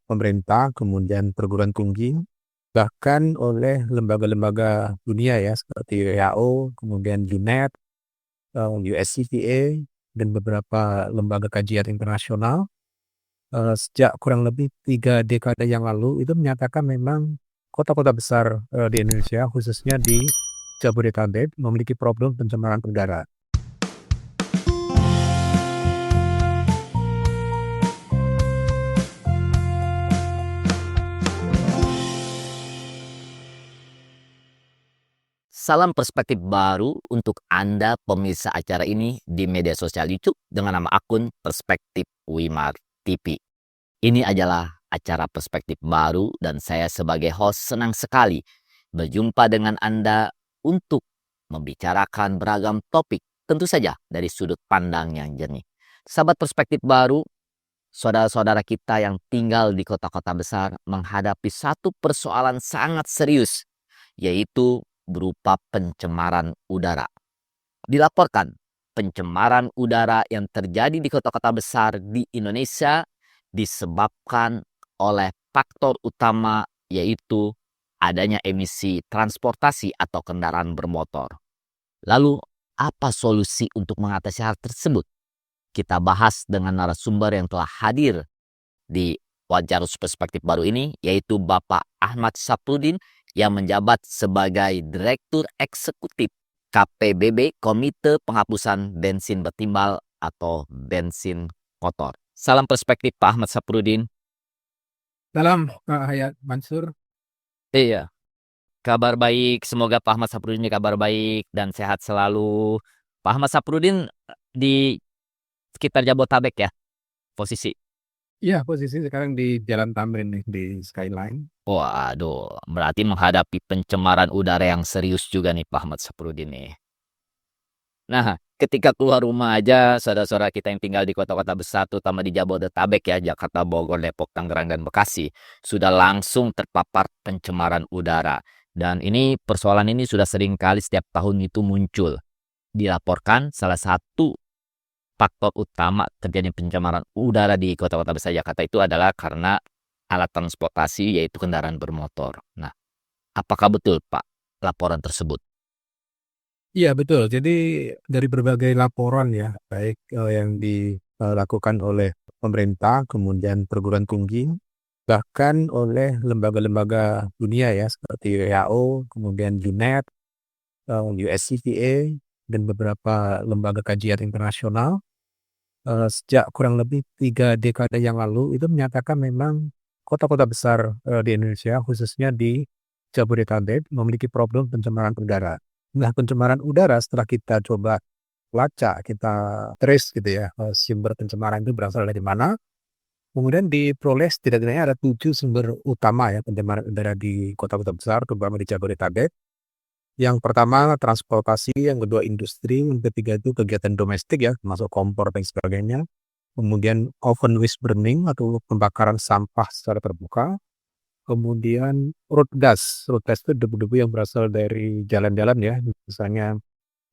pemerintah, kemudian perguruan tinggi, bahkan oleh lembaga-lembaga dunia ya seperti WHO, kemudian UNED, USCPA, dan beberapa lembaga kajian internasional sejak kurang lebih 3 dekade yang lalu itu menyatakan memang kota-kota besar di Indonesia khususnya di Jabodetabek memiliki problem pencemaran udara. Salam perspektif baru untuk Anda pemirsa acara ini di media sosial YouTube dengan nama akun Perspektif Wimar TV. Ini adalah acara perspektif baru dan saya sebagai host senang sekali berjumpa dengan Anda untuk membicarakan beragam topik, tentu saja dari sudut pandang yang jernih. Sahabat perspektif baru, saudara-saudara kita yang tinggal di kota-kota besar menghadapi satu persoalan sangat serius, yaitu berupa pencemaran udara. Dilaporkan, pencemaran udara yang terjadi di kota-kota besar di Indonesia disebabkan oleh faktor utama, yaitu adanya emisi transportasi atau kendaraan bermotor. Lalu, apa solusi untuk mengatasi hal tersebut? Kita bahas dengan narasumber yang telah hadir di Wajarus Perspektif Baru ini, yaitu Bapak Ahmad Sapruddin yang menjabat sebagai Direktur Eksekutif KPBB, Komite Penghapusan Bensin Bertimbal atau Bensin Kotor. Salam perspektif Pak Ahmad Sapruddin. Salam Pak Hayat Mansur. Iya, kabar baik. Semoga Pak Ahmad Sapruddin ini kabar baik dan sehat selalu. Pak Ahmad Sapruddin di sekitar Jabotabek ya, posisi. Iya, posisi sekarang di Jalan Tamrin nih, di Skyline. Waduh, berarti menghadapi pencemaran udara yang serius juga nih Pak Ahmad Sapruddin nih. Nah, ketika keluar rumah aja, saudara-saudara kita yang tinggal di kota-kota besar, terutama di Jabodetabek ya, Jakarta, Bogor, Depok, Tangerang, dan Bekasi, sudah langsung terpapar pencemaran udara. Dan ini persoalan ini sudah sering kali setiap tahun itu muncul. Dilaporkan salah satu faktor utama terjadi pencemaran udara di kota-kota besar Jakarta itu adalah karena alat transportasi, yaitu kendaraan bermotor. Nah, apakah betul Pak laporan tersebut? Iya betul, jadi dari berbagai laporan ya, baik yang dilakukan oleh pemerintah, kemudian perguruan tinggi, bahkan oleh lembaga-lembaga dunia ya seperti WHO, kemudian UNED, USCPA, dan beberapa lembaga kajian internasional sejak kurang lebih 3 dekade yang lalu itu menyatakan memang kota-kota besar di Indonesia khususnya di Jabodetabek memiliki problem pencemaran udara. Nah, pencemaran udara setelah kita coba lacak, kita trace gitu ya, sumber pencemaran itu berasal dari mana, kemudian diperoleh setidaknya ada 7 sumber utama ya pencemaran udara di kota-kota besar, terutama di Jabodetabek. Yang pertama transportasi, yang kedua industri, yang ketiga itu kegiatan domestik ya, termasuk kompor dan sebagainya. Kemudian open waste burning atau pembakaran sampah secara terbuka. Kemudian road gas. Road gas itu debu-debu yang berasal dari jalan-jalan ya, misalnya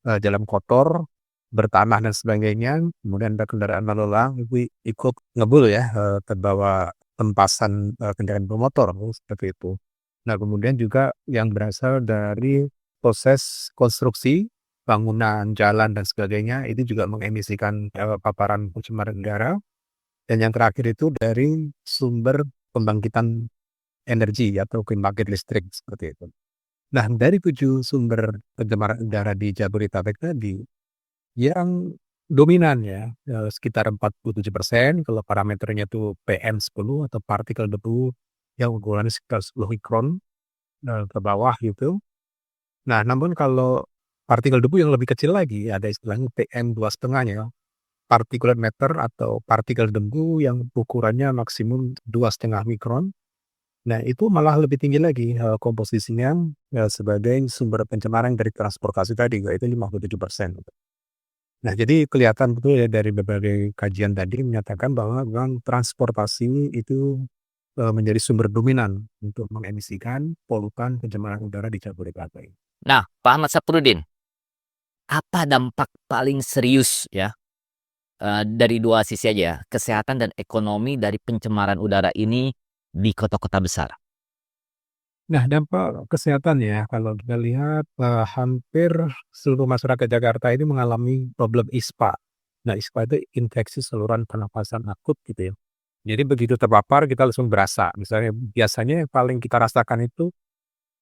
jalan kotor, bertanah dan sebagainya. Kemudian ada kendaraan lalu lalang itu ikut ngebul ya, terbawa tempasan kendaraan bermotor seperti itu. Nah, kemudian juga yang berasal dari proses konstruksi bangunan, jalan dan sebagainya itu juga mengemisikan paparan pencemaran udara. Dan yang terakhir itu dari sumber pembangkitan energi atau pembangkit listrik seperti itu. Nah, dari 7 sumber pencemaran udara di Jabodetabek tadi, yang dominan ya, sekitar 47%, kalau parameternya itu PM10 atau partikel debu yang ukurannya sekitar 10 mikron ke bawah gitu. Nah, namun kalau partikel debu yang lebih kecil lagi, ada istilahnya PM2,5-nya, particulate matter atau partikel debu yang ukurannya maksimum 2,5 mikron. Nah, itu malah lebih tinggi lagi komposisinya sebagai sumber pencemaran dari transportasi tadi, yaitu 57%. Nah, jadi kelihatan betul ya dari berbagai kajian tadi menyatakan bahwa memang transportasi itu menjadi sumber dominan untuk mengemisikan polutan pencemaran udara di Jabodetabek. Nah, Pak Ahmad Sapruddin, apa dampak paling serius ya dari dua sisi aja ya, kesehatan dan ekonomi dari pencemaran udara ini di kota-kota besar? Nah, dampak kesehatan ya, kalau kita lihat, hampir seluruh masyarakat Jakarta ini mengalami problem ISPA. Nah, ISPA itu infeksi saluran pernafasan akut gitu ya. Jadi begitu terpapar kita langsung berasa, misalnya biasanya yang paling kita rasakan itu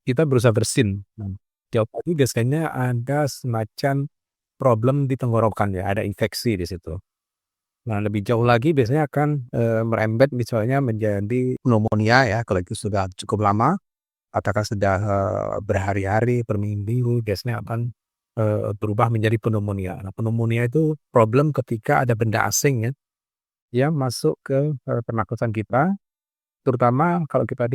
kita berusaha bersin. Nah, tiap pagi biasanya ada semacam problem di tenggorokan ya, ada infeksi di situ. Nah, lebih jauh lagi biasanya akan, merembet misalnya menjadi pneumonia ya, kalau itu sudah cukup lama. Apakah sudah, berhari-hari, berminggu, biasanya akan, berubah menjadi pneumonia. Nah, pneumonia itu problem ketika ada benda asing ya, yang masuk ke, pernafasan kita, terutama kalau kita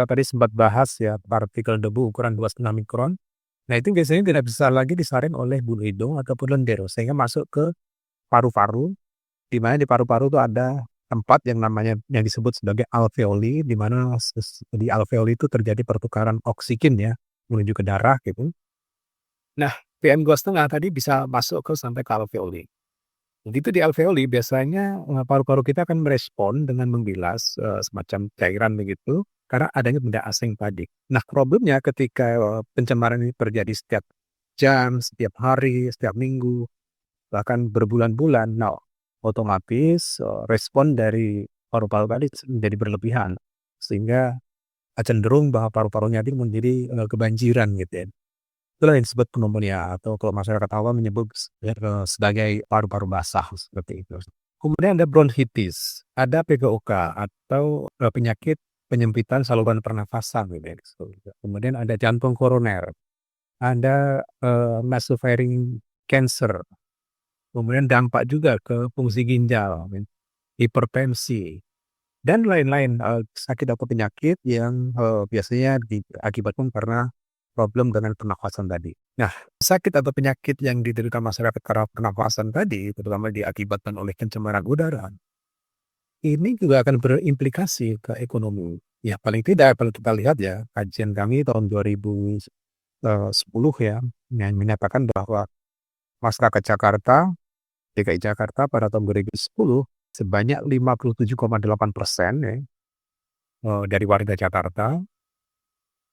tadi sempat bahas ya, partikel debu ukuran 2,5 mikron. Nah, itu biasanya tidak bisa lagi disaring oleh bulu hidung ataupun lendir, sehingga masuk ke paru-paru, di mana di paru-paru itu ada tempat yang namanya yang disebut sebagai alveoli, di mana di alveoli itu terjadi pertukaran oksigen ya, menuju ke darah gitu. Nah, PM2,5 tadi bisa masuk sampai ke alveoli. Begitu di alveoli biasanya, paru-paru kita akan merespon dengan membilas, semacam cairan begitu, karena adanya benda asing tadi. Nah, problemnya ketika, pencemaran ini terjadi setiap jam, setiap hari, setiap minggu, bahkan berbulan-bulan. Nah, otomatis, respon dari paru-paru tadi menjadi berlebihan, sehingga cenderung bahwa paru-parunya ini menjadi, kebanjiran gitu ya. Itulah yang disebut pneumonia atau kalau masyarakat awam menyebut sebagai paru-paru basah, seperti itu. Kemudian ada bronkitis, ada PPOK atau, penyakit penyempitan saluran pernafasan gitu ya. Kemudian ada jantung koroner, ada, nasopharyngeal cancer. Kemudian dampak juga ke fungsi ginjal, hipertensi, dan lain-lain, sakit atau penyakit yang, biasanya diakibatkan karena problem dengan pernafasan tadi. Nah, sakit atau penyakit yang diderita masyarakat karena pernafasan tadi, terutama diakibatkan oleh pencemaran udara, ini juga akan berimplikasi ke ekonomi. Ya, paling tidak kalau kita lihat ya, kajian kami tahun 2010 ya, yang menyatakan bahwa masyarakat Jakarta DKI Jakarta pada tahun 2010 sebanyak 57,8% ya, dari warga Jakarta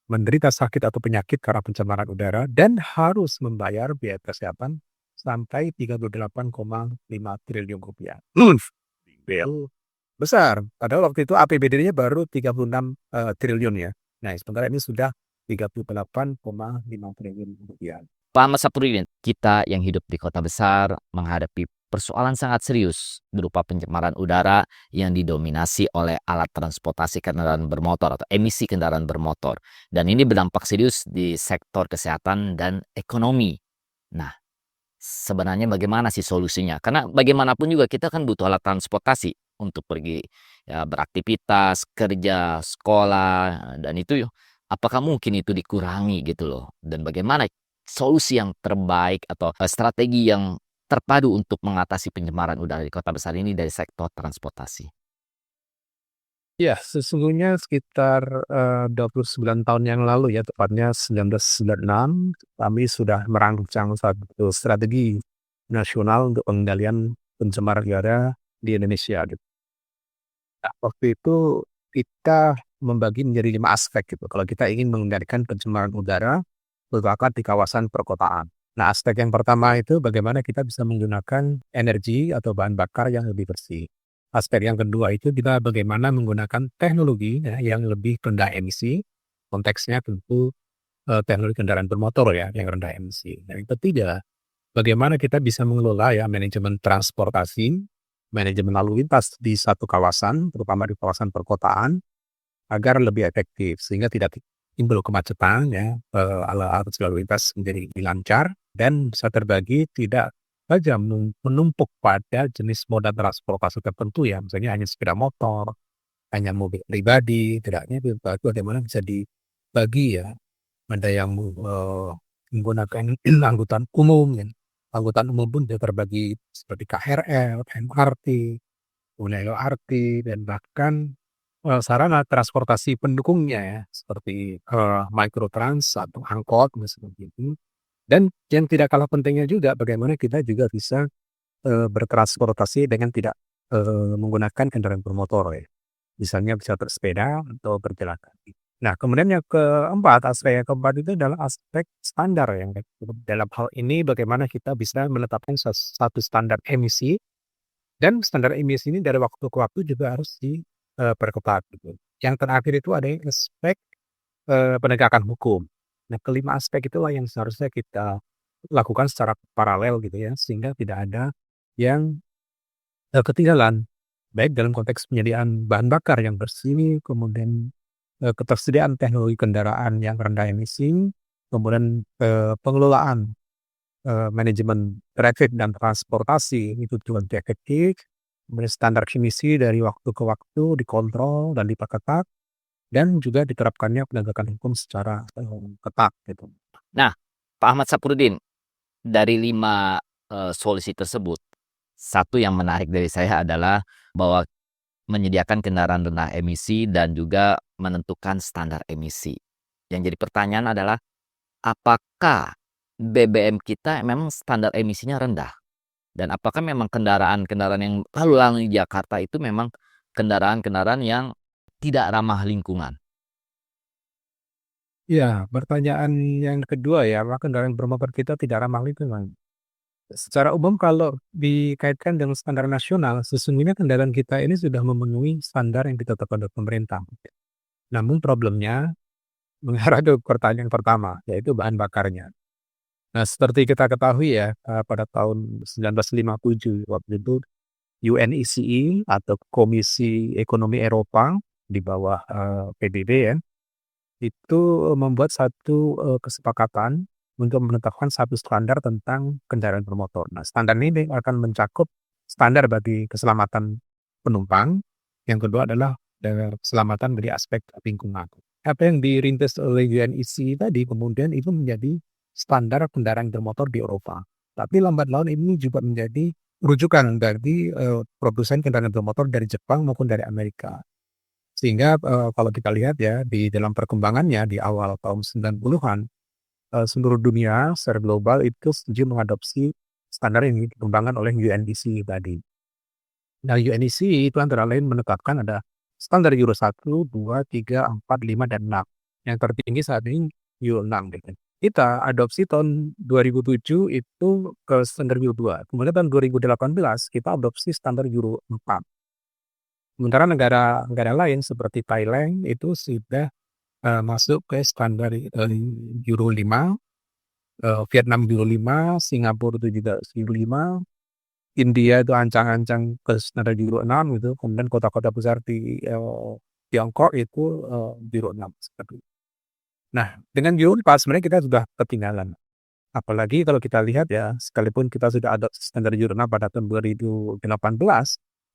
menderita sakit atau penyakit karena pencemaran udara dan harus membayar biaya kesehatan sampai Rp38,5 triliun. Itu besar, padahal waktu itu APBD-nya baru 36, triliun ya. Nah, sementara ini sudah Rp38,5 triliun. Pak Ahmad Saprudin, kita yang hidup di kota besar menghadapi persoalan sangat serius berupa pencemaran udara yang didominasi oleh alat transportasi kendaraan bermotor atau emisi kendaraan bermotor. Dan ini berdampak serius di sektor kesehatan dan ekonomi. Nah, sebenarnya bagaimana sih solusinya? Karena bagaimanapun juga kita kan butuh alat transportasi untuk pergi ya, beraktivitas, kerja, sekolah, dan itu apakah mungkin itu dikurangi gitu loh? Dan bagaimana solusi yang terbaik atau strategi yang terpadu untuk mengatasi pencemaran udara di kota besar ini dari sektor transportasi? Ya, sesungguhnya sekitar, 29 tahun yang lalu ya, tepatnya 1996, kami sudah merancang satu strategi nasional untuk pengendalian pencemaran udara di Indonesia gitu. Nah, waktu itu kita membagi menjadi 5 aspek gitu, kalau kita ingin mengendalikan pencemaran udara, terutama di kawasan perkotaan. Nah, aspek yang pertama itu bagaimana kita bisa menggunakan energi atau bahan bakar yang lebih bersih. Aspek yang kedua itu kita bagaimana menggunakan teknologi ya, yang lebih rendah emisi, konteksnya tentu, teknologi kendaraan bermotor ya, yang rendah emisi. Dan yang ketiga, bagaimana kita bisa mengelola ya manajemen transportasi, manajemen lalu lintas di satu kawasan, terutama di kawasan perkotaan, agar lebih efektif sehingga tidak timbul kemacetan ya, arus lalu lintas menjadi lebih lancar dan bisa terbagi tidak saja menumpuk pada jenis moda transportasi tertentu ya, misalnya hanya sepeda motor, hanya mobil pribadi, tidaknya itu bagaimana bisa dibagi ya, ada yang, menggunakan angkutan umum ya, angkutan umum pun juga terbagi seperti KRL, MRT, kemudian LRT dan bahkan sarana transportasi pendukungnya ya, seperti, microtrans atau angkot seperti itu. Dan yang tidak kalah pentingnya juga bagaimana kita juga bisa, bertransportasi dengan tidak, menggunakan kendaraan bermotor ya. misalnya bisa bersepeda atau berjalan kaki. Nah, kemudian yang keempat, aspek yang keempat itu adalah aspek standar yang dalam hal ini bagaimana kita bisa menetapkan satu standar emisi dan standar emisi ini dari waktu ke waktu juga harus diperketat gitu. Yang terakhir itu ada yang aspek penegakan hukum. Nah, kelima aspek itulah yang seharusnya kita lakukan secara paralel gitu ya, sehingga tidak ada yang ketinggalan. Baik dalam konteks penyediaan bahan bakar yang bersih, kemudian ketersediaan teknologi kendaraan yang rendah emisi, kemudian pengelolaan manajemen traffic dan transportasi itu juga lebih efektif, kemudian standar emisi dari waktu ke waktu dikontrol dan diperketat, dan juga diterapkannya penegakan hukum secara ketat gitu. Nah, Pak Ahmad Saphrudin, dari 5 solusi tersebut, satu yang menarik dari saya adalah bahwa menyediakan kendaraan rendah emisi dan juga menentukan standar emisi. Yang jadi pertanyaan adalah, apakah BBM kita memang standar emisinya rendah? Dan apakah memang kendaraan-kendaraan yang lalu lalang di Jakarta itu memang kendaraan-kendaraan yang tidak ramah lingkungan? Ya, pertanyaan yang kedua ya, apakah kendaraan bermotor kita tidak ramah lingkungan? Secara umum kalau dikaitkan dengan standar nasional, sesungguhnya kendaraan kita ini sudah memenuhi standar yang ditetapkan oleh pemerintah. Namun problemnya mengarah ke pertanyaan pertama, yaitu bahan bakarnya. Nah, seperti kita ketahui ya, pada tahun 1957 waktu itu UNECE atau Komisi Ekonomi Eropa di bawah, PBB ya, itu membuat satu, kesepakatan untuk menetapkan satu standar tentang kendaraan bermotor. Nah, standar ini akan mencakup standar bagi keselamatan penumpang, yang kedua adalah keselamatan dari aspek lingkungan. Apa yang dirintis oleh UNECE tadi kemudian itu menjadi standar kendaraan bermotor di Eropa. Tapi lambat laun ini juga menjadi rujukan dari, produsen kendaraan bermotor dari Jepang maupun dari Amerika. Sehingga, kalau kita lihat ya di dalam perkembangannya di awal tahun 90-an, seluruh dunia secara global itu setuju mengadopsi standar yang dikembangkan oleh UNECE tadi. Nah, UNECE itu antara lain menetapkan ada standar Euro 1, 2, 3, 4, 5, dan 6. Yang tertinggi saat ini Euro 6 gitu. Kita adopsi tahun 2007 itu ke standar Euro 2. Kemudian tahun 2018 kita adopsi standar Euro 4. Sementara negara-negara lain seperti Thailand itu sudah, masuk ke standar, Euro 5, Vietnam Euro 5, Singapura itu juga Euro 5, India itu ancang-ancang ke standar Euro 6 gitu, kemudian kota-kota besar di, Tiongkok itu, Euro 6 seperti itu. Nah, dengan Euro 4 sebenarnya kita sudah ketinggalan. Apalagi kalau kita lihat ya, sekalipun kita sudah ada standar Euro 6 pada tahun 2018,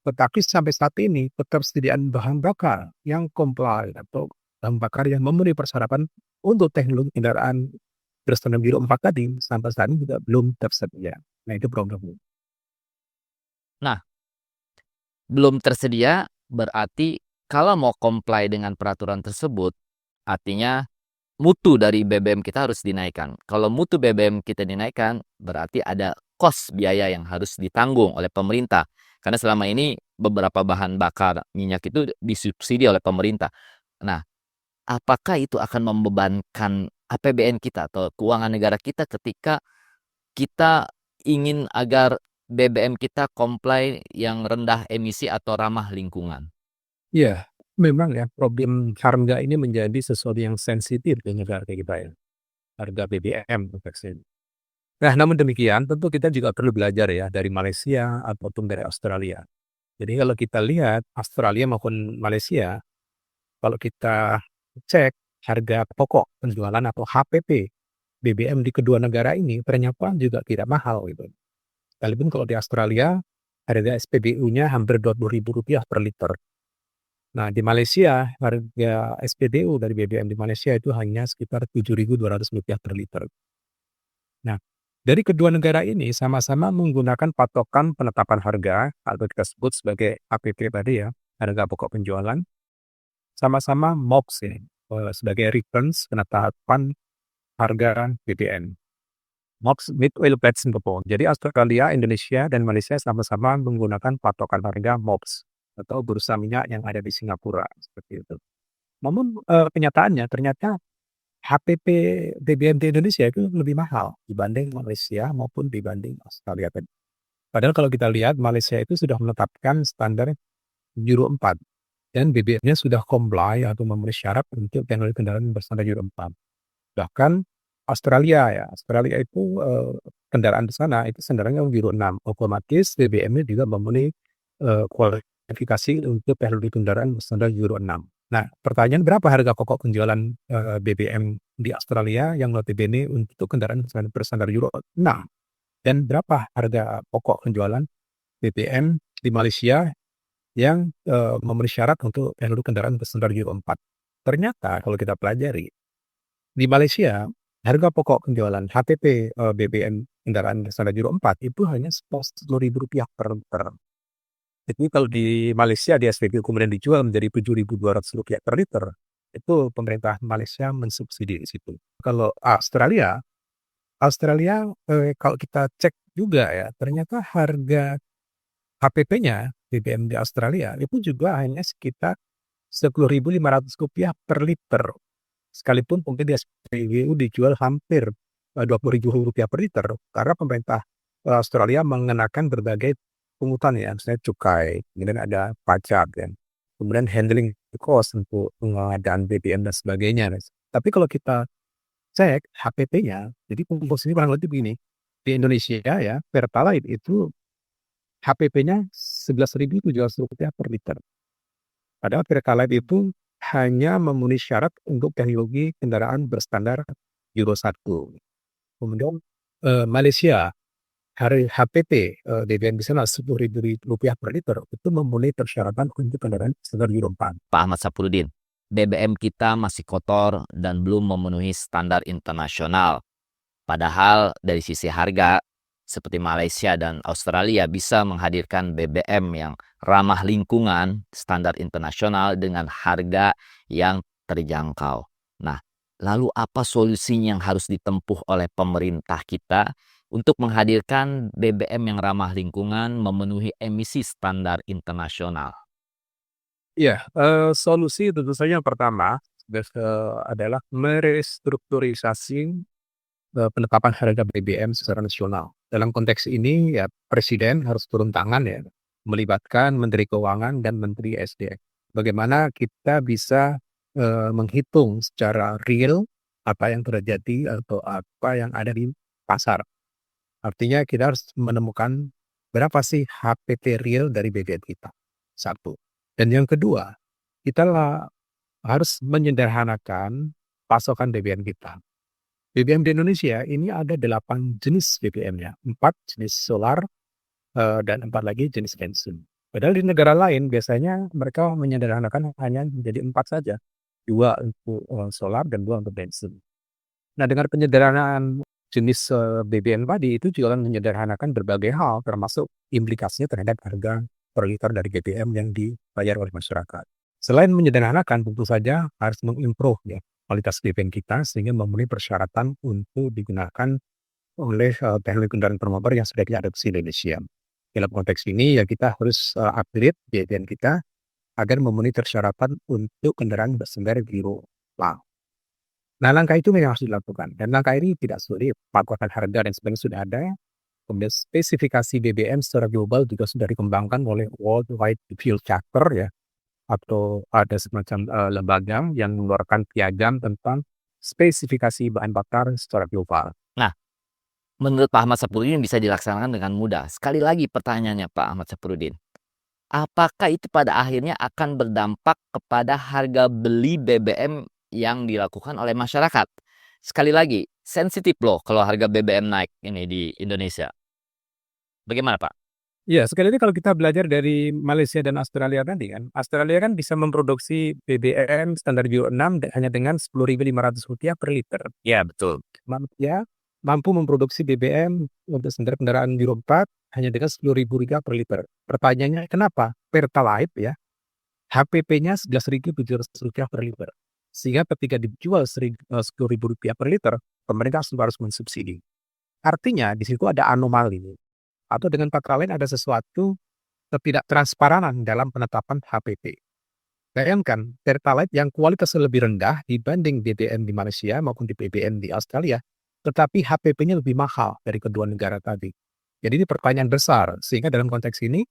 tetapi sampai saat ini ketersediaan bahan bakar yang comply atau bahan bakar yang memenuhi persyaratan untuk teknologi kendaraan berstandar Euro 4 tadi, sampai saat ini juga belum tersedia. Nah, itu problemnya. Nah, belum tersedia berarti kalau mau comply dengan peraturan tersebut, artinya mutu dari BBM kita harus dinaikkan. Kalau mutu BBM kita dinaikkan, berarti ada biaya yang harus ditanggung oleh pemerintah. Karena selama ini beberapa bahan bakar minyak itu disubsidi oleh pemerintah. Nah, apakah itu akan membebankan APBN kita atau keuangan negara kita ketika kita ingin agar BBM kita comply yang rendah emisi atau ramah lingkungan? Iya, memang ya problem harga ini menjadi sesuatu yang sensitif di negara kita ya, harga BBM konteksnya. Nah, namun demikian tentu kita juga perlu belajar ya dari Malaysia ataupun dari Australia. Jadi kalau kita lihat Australia maupun Malaysia, kalau kita cek harga pokok penjualan atau HPP BBM di kedua negara ini ternyata juga tidak mahal gitu. Sekalipun kalau di Australia harga SPBU-nya hampir Rp20.000 per liter. Nah, di Malaysia harga SPBU dari BBM di Malaysia itu hanya sekitar Rp7.200 per liter. Nah, dari kedua negara ini sama-sama menggunakan patokan penetapan harga atau kita sebut sebagai APP tadi ya, harga pokok penjualan, sama-sama MOX ya, sebagai reference penetapan harga BBM. MOX Mid Oil Price Singapore. Jadi Australia, Indonesia, dan Malaysia sama-sama menggunakan patokan harga MOPS atau bursa minyak yang ada di Singapura seperti itu. Namun kenyataannya ternyata HPP BBM di Indonesia itu lebih mahal dibanding Malaysia maupun dibanding Australia tadi. Padahal kalau kita lihat Malaysia itu sudah menetapkan standar Euro 4 dan BBM-nya sudah comply atau memenuhi syarat untuk teknologi kendaraan berstandar Euro 4. Bahkan Australia itu kendaraan di sana itu standarnya Euro 6. Otomatis BBM-nya juga memenuhi kualifikasi untuk teknologi kendaraan berstandar Euro 6. Nah, pertanyaan berapa harga pokok penjualan BBM di Australia yang notabene untuk kendaraan berstandar Euro 6? Dan berapa harga pokok penjualan BBM di Malaysia yang memenuhi syarat untuk teknologi kendaraan berstandar Euro 4? Ternyata kalau kita pelajari, di Malaysia harga pokok penjualan HPP BBM kendaraan berstandar Euro 4 itu hanya Rp10.000 per liter. Jadi kalau di Malaysia di SPBU kemudian dijual menjadi Rp7.200 per liter, itu pemerintah Malaysia mensubsidi di situ. Kalau Australia kalau kita cek juga ya, ternyata harga HPP-nya BBM di Australia itu juga hanya sekitar Rp10.500 per liter. Sekalipun mungkin di SPBU dijual hampir Rp20.000 per liter, karena pemerintah Australia mengenakan berbagai pungutan ya, misalnya cukai, kemudian ada pajak dan kemudian handling cost untuk pengadaan BBM dan sebagainya. Tapi kalau kita cek HPP-nya, jadi komposisinya kurang lebih begini. Di Indonesia ya, Pertalite itu HPP-nya Rp11.700 per liter. Padahal Pertalite itu hanya memenuhi syarat untuk teknologi kendaraan berstandar Euro 1. Kemudian Malaysia, HPP BBM di sana Rp10.000 per liter itu memenuhi persyaratan untuk kendaraan standar Euro 4. Pak Ahmad Saphrudin, BBM kita masih kotor dan belum memenuhi standar internasional. Padahal dari sisi harga, seperti Malaysia dan Australia bisa menghadirkan BBM yang ramah lingkungan, standar internasional dengan harga yang terjangkau. Nah, lalu apa solusinya yang harus ditempuh oleh pemerintah kita untuk menghadirkan BBM yang ramah lingkungan memenuhi emisi standar internasional? Iya, solusi tentu saja yang pertama adalah merestrukturisasi penetapan harga BBM secara nasional. Dalam konteks ini ya Presiden harus turun tangan ya, melibatkan Menteri Keuangan dan Menteri SDM. Bagaimana kita bisa menghitung secara real apa yang terjadi atau apa yang ada di pasar. Artinya kita harus menemukan berapa sih HPT real dari BBM kita. Satu. Dan yang kedua, kita harus menyederhanakan pasokan BBM kita. BBM di Indonesia ini ada 8 jenis BBM-nya, 4 jenis solar dan 4 lagi jenis bensin. Padahal di negara lain biasanya mereka menyederhanakan hanya menjadi 4 saja, 2 untuk solar dan 2 untuk bensin. Nah, dengan penyederhanaan jenis BBM tadi itu juga akan menyederhanakan berbagai hal termasuk implikasinya terhadap harga per liter dari BBM yang dibayar oleh masyarakat. Selain menyederhanakan, tentu saja harus mengimprove ya kualitas BBM kita sehingga memenuhi persyaratan untuk digunakan oleh teknologi kendaraan bermotor yang sudah diadopsi Indonesia. Dalam konteks ini ya kita harus upgrade BBM kita agar memenuhi persyaratan untuk kendaraan berstandar Euro 5. Nah, langkah itu memang harus dilakukan dan langkah ini tidak sulit. Patokan harga dan sebagainya sudah ada. Kemudian spesifikasi BBM secara global juga sudah dikembangkan oleh World Wide Fuel Charter ya, atau ada semacam lembaga yang mengeluarkan piagam tentang spesifikasi bahan bakar secara global. Nah, menurut Pak Ahmad Saphrudin bisa dilaksanakan dengan mudah. Sekali lagi pertanyaannya Pak Ahmad Saphrudin, apakah itu pada akhirnya akan berdampak kepada harga beli BBM yang dilakukan oleh masyarakat? Sekali lagi, sensitif loh kalau harga BBM naik ini di Indonesia. Bagaimana Pak? Ya, sekali lagi kalau kita belajar dari Malaysia dan Australia tadi kan, Australia kan bisa memproduksi BBM standar Euro 6 hanya dengan Rp10.500 per liter. Ya, betul. Malaysia mampu memproduksi BBM untuk standar kendaraan Euro 4 hanya dengan Rp10.000 per liter. Pertanyaannya kenapa? Pertalite ya, HPP-nya Rp11.700 per liter. Sehingga ketika dijual Rp10.000 per liter, pemerintah harus mensubsidi. Artinya di situ ada anomali. Atau dengan kata lain ada sesuatu ketidaktransparan dalam penetapan HPP. Bayangkan, Pertalite yang kualitasnya lebih rendah dibanding BBM di Malaysia maupun di BBM di Australia, tetapi HPP-nya lebih mahal dari kedua negara tadi. Jadi ini pertanyaan besar, sehingga dalam konteks ini,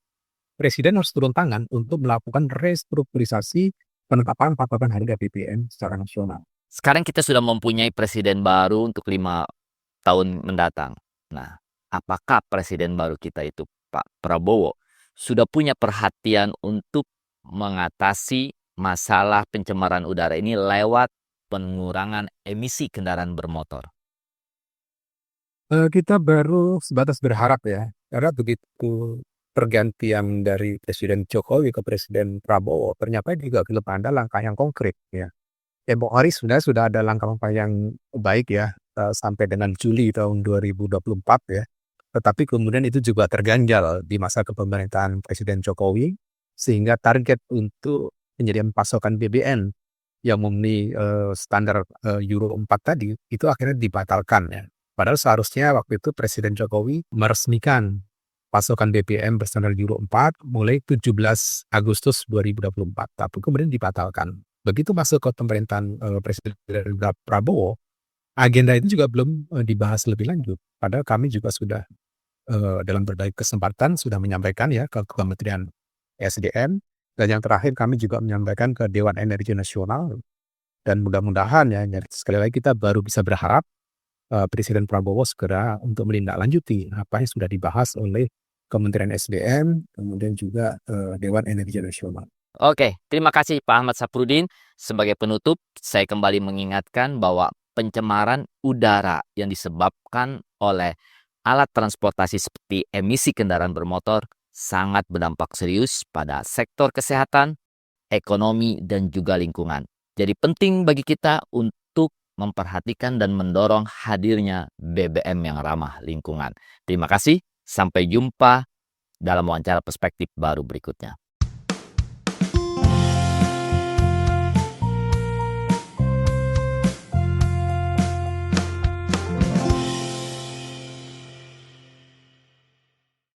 Presiden harus turun tangan untuk melakukan restrukturisasi penetapan patokan harga BBM secara nasional. Sekarang kita sudah mempunyai presiden baru untuk 5 tahun mendatang. Nah, apakah presiden baru kita itu, Pak Prabowo, sudah punya perhatian untuk mengatasi masalah pencemaran udara ini lewat pengurangan emisi kendaraan bermotor? Kita baru sebatas berharap ya, karena begitu pergantian dari Presiden Jokowi ke Presiden Prabowo, ternyata juga belum ada langkah yang konkret ya. Tempo hari sebenarnya sudah ada langkah-langkah yang baik ya, sampai dengan Juli tahun 2024 ya. Tetapi kemudian itu juga terganjal di masa kepemerintahan Presiden Jokowi, sehingga target untuk penyediaan pasokan BBM yang memenuhi, standar, Euro 4 tadi, itu akhirnya dibatalkan ya. Padahal seharusnya waktu itu Presiden Jokowi meresmikan pasokan BBM berstandar Euro 4 mulai 17 Agustus 2024, tapi kemudian dibatalkan. Begitu masuk ke pemerintahan, Presiden Prabowo, agenda itu juga belum, dibahas lebih lanjut. Padahal kami juga sudah, dalam berbagai kesempatan sudah menyampaikan ya ke Kementerian SDM, dan yang terakhir kami juga menyampaikan ke Dewan Energi Nasional, dan mudah-mudahan ya, sekali lagi kita baru bisa berharap, Presiden Prabowo segera untuk menindaklanjuti apa yang sudah dibahas oleh Kementerian SDM, kemudian juga, Dewan Energi Nasional. Oke, terima kasih Pak Ahmad Saprudin. Sebagai penutup, saya kembali mengingatkan bahwa pencemaran udara yang disebabkan oleh alat transportasi seperti emisi kendaraan bermotor sangat berdampak serius pada sektor kesehatan, ekonomi, dan juga lingkungan. Jadi penting bagi kita untuk memperhatikan dan mendorong hadirnya BBM yang ramah lingkungan. Terima kasih, sampai jumpa dalam wawancara perspektif baru berikutnya.